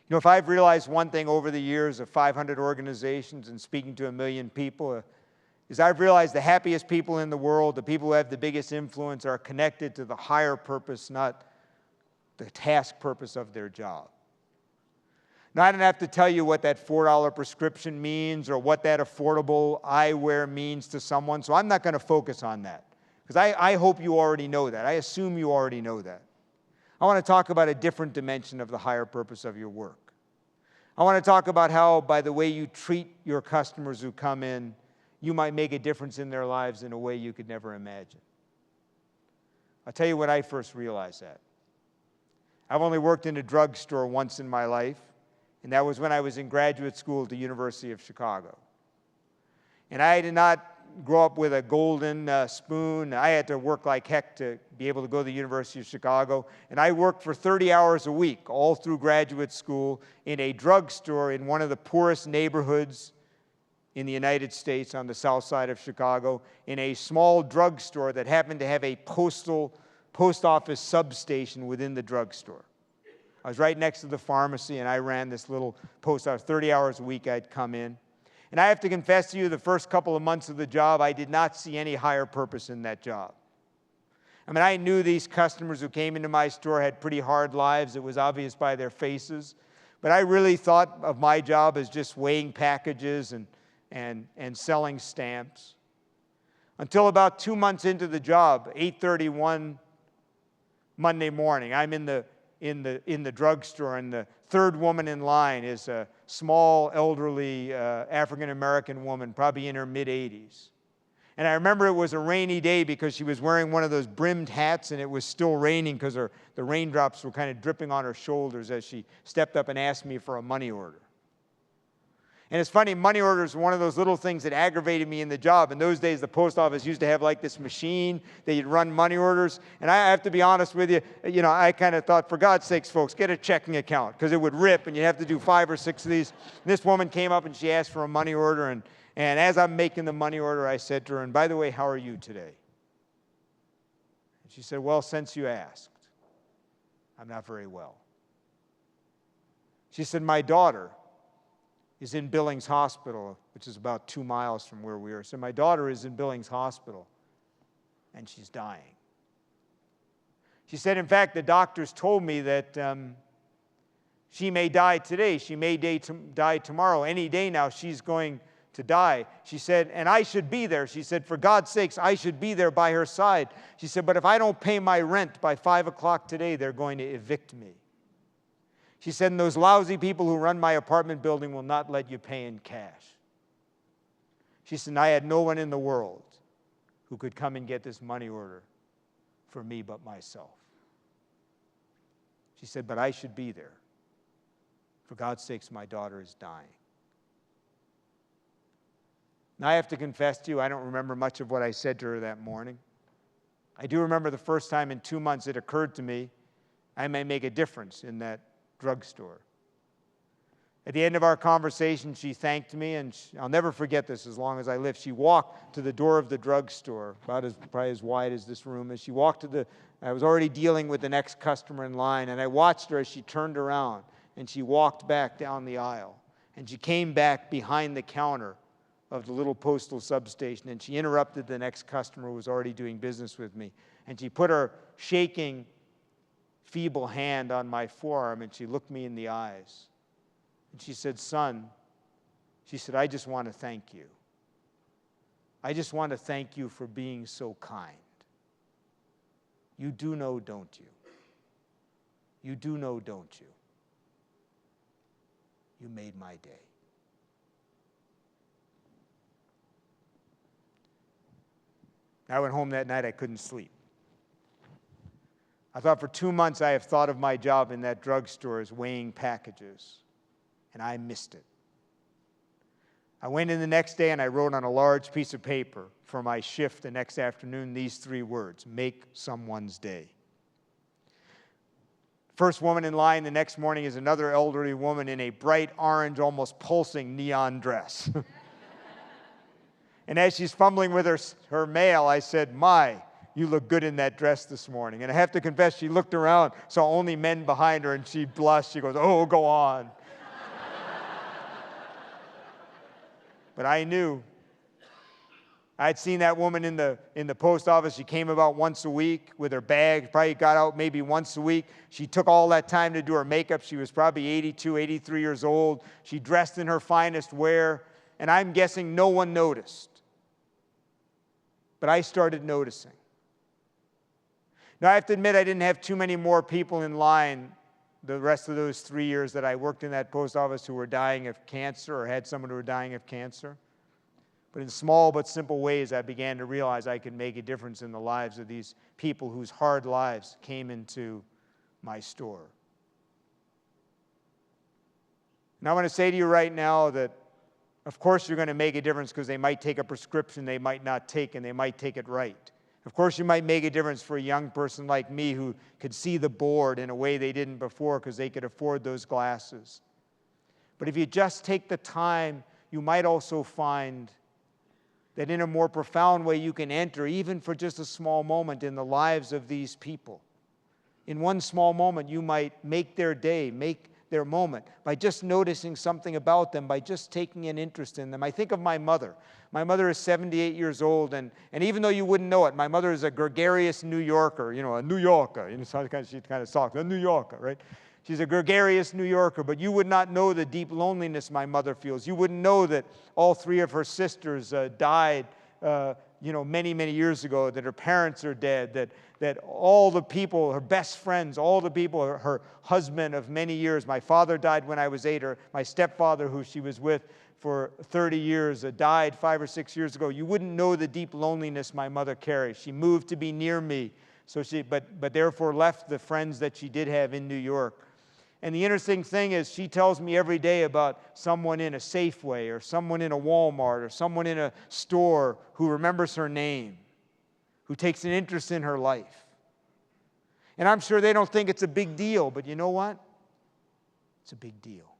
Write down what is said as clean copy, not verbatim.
You know, if I've realized one thing over the years of 500 organizations and speaking to 1 million people, is I've realized the happiest people in the world, the people who have the biggest influence, are connected to the higher purpose, not the task purpose of their job. Now, I don't have to tell you what that $4 prescription means or what that affordable eyewear means to someone, so I'm not going to focus on that, because I hope you already know that. I assume you already know that. I want to talk about a different dimension of the higher purpose of your work. I want to talk about how, by the way you treat your customers who come in, you might make a difference in their lives in a way you could never imagine. I'll tell you when I first realized that. I've only worked in a drugstore once in my life, and that was when I was in graduate school at the University of Chicago. And I did not grow up with a golden spoon. I had to work like heck to be able to go to the University of Chicago. And I worked for 30 hours a week all through graduate school in a drugstore in one of the poorest neighborhoods in the United States on the south side of Chicago, in a small drugstore that happened to have a post office substation within the drugstore. I was right next to the pharmacy, and I ran this little post office. 30 hours a week I'd come in. And I have to confess to you, the first couple of months of the job, I did not see any higher purpose in that job. I mean, I knew these customers who came into my store had pretty hard lives. It was obvious by their faces. But I really thought of my job as just weighing packages and selling stamps. Until about 2 months into the job, 8:31 Monday morning, I'm in the drugstore, and the third woman in line is a small, elderly African-American woman, probably in her mid-80s. And I remember it was a rainy day because she was wearing one of those brimmed hats, and it was still raining because the raindrops were kind of dripping on her shoulders as she stepped up and asked me for a money order. And it's funny, money orders were one of those little things that aggravated me in the job. In those days, the post office used to have like this machine that you'd run money orders. And I have to be honest with you, I kind of thought, for God's sakes, folks, get a checking account, because it would rip and you'd have to do 5 or 6 of these. And this woman came up and she asked for a money order. And as I'm making the money order, I said to her, "And by the way, how are you today?" And she said, "Well, since you asked, I'm not very well." She said, "My daughter is in Billings Hospital," which is about 2 miles from where we are. So my daughter is in Billings Hospital, and she's dying. She said, "In fact, the doctors told me that she may die today. She may die tomorrow. Any day now, she's going to die." She said, "And I should be there." She said, "For God's sakes, I should be there by her side." She said, "But if I don't pay my rent by 5 o'clock today, they're going to evict me." She said, "And those lousy people who run my apartment building will not let you pay in cash." She said, "And I had no one in the world who could come and get this money order for me but myself." She said, "But I should be there. For God's sakes, my daughter is dying." Now, I have to confess to you, I don't remember much of what I said to her that morning. I do remember the first time in 2 months it occurred to me I may make a difference in that drugstore. At the end of our conversation, she thanked me, and I'll never forget this as long as I live. She walked to the door of the drugstore, probably as wide as this room is. She walked I was already dealing with the next customer in line, and I watched her as she turned around, and she walked back down the aisle. And she came back behind the counter of the little postal substation, and she interrupted the next customer who was already doing business with me. And she put her shaking, feeble hand on my forearm, and she looked me in the eyes. And she said, "Son," she said, "I just want to thank you. I just want to thank you for being so kind. You do know, don't you? You do know, don't you? You made my day." I went home that night, I couldn't sleep. I thought, for 2 months I have thought of my job in that drugstore as weighing packages, and I missed it. I went in the next day and I wrote on a large piece of paper for my shift the next afternoon these 3 words: "Make someone's day." First woman in line the next morning is another elderly woman in a bright orange, almost pulsing neon dress. And as she's fumbling with her mail, I said, "My, you look good in that dress this morning." And I have to confess, she looked around, saw only men behind her, and she blushed. She goes, "Oh, go on." but I knew. I'd seen that woman in the post office. She came about once a week with her bag, probably got out maybe once a week. She took all that time to do her makeup. She was probably 82, 83 years old. She dressed in her finest wear, and I'm guessing no one noticed. But I started noticing. Now, I have to admit, I didn't have too many more people in line the rest of those 3 years that I worked in that post office who were dying of cancer or had someone who were dying of cancer. But in small but simple ways, I began to realize I could make a difference in the lives of these people whose hard lives came into my store. And I want to say to you right now that, of course, you're going to make a difference because they might take a prescription they might not take, and they might take it right. Of course, you might make a difference for a young person like me who could see the board in a way they didn't before because they could afford those glasses. But if you just take the time, you might also find that in a more profound way you can enter, even for just a small moment, in the lives of these people. In one small moment, you might make their day, make their moment, by just noticing something about them, by just taking an interest in them. I think of my mother. My mother is 78 years old, and even though you wouldn't know it, my mother is a gregarious New Yorker, a New Yorker. She kind of talks, a New Yorker, right? She's a gregarious New Yorker, but you would not know the deep loneliness my mother feels. You wouldn't know that all three of her sisters died, many, many years ago, that her parents are dead, that all the people, her best friends, all the people, her husband of many years, my father died when I was 8, or my stepfather, who she was with for 30 years, died 5 or 6 years ago. You wouldn't know the deep loneliness my mother carries. She moved to be near me, but therefore left the friends that she did have in New York. And the interesting thing is, she tells me every day about someone in a Safeway or someone in a Walmart or someone in a store who remembers her name, who takes an interest in her life. And I'm sure they don't think it's a big deal, but you know what? It's a big deal.